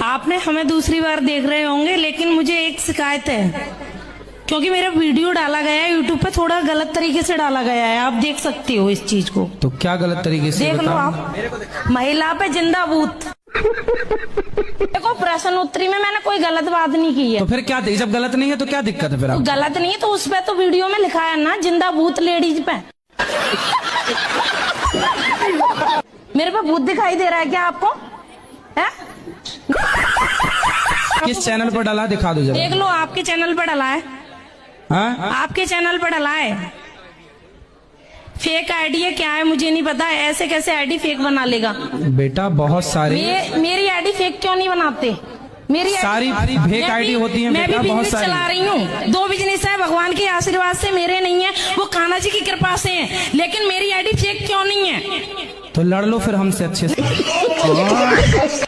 आपने हमें दूसरी बार देख रहे होंगे, लेकिन मुझे एक शिकायत है, क्योंकि मेरा वीडियो डाला गया है यूट्यूब पे, थोड़ा गलत तरीके से डाला गया है। आप देख सकते हो इस चीज को। तो क्या गलत तरीके से? देख लो आप, महिला पे जिंदा बूथ। देखो प्रश्न उत्तरी में मैंने कोई गलत बात नहीं की है। तो फिर क्या, जब गलत नहीं है तो क्या दिक्कत है फिर? आप गलत नहीं है तो उस पे तो वीडियो में लिखा है ना, जिंदा बूथ लेडीज पे। मेरे पे भूत दिखाई दे रहा है क्या आपको? है? किस चैनल पर डाला, दिखा दो जरा। देख लो, आपके चैनल पर डाला है। हाँ? आपके चैनल पर डाला है। फेक आईडी है, क्या है मुझे नहीं पता। ऐसे कैसे आईडी फेक बना लेगा? बेटा बहुत सारी मेरी आईडी फेक क्यों नहीं बनाते? मेरी सारी फेक आईडी होती है मैं बेटा, भी बहुत बिजनेस सारी चला रही हूँ। 2 बिजनेस है, भगवान के आशीर्वाद से, मेरे नहीं है, वो कान्हा जी की कृपा से है। लेकिन मेरी आईडी फेक क्यों नहीं है? तो लड़ लो फिर हमसे अच्छे से।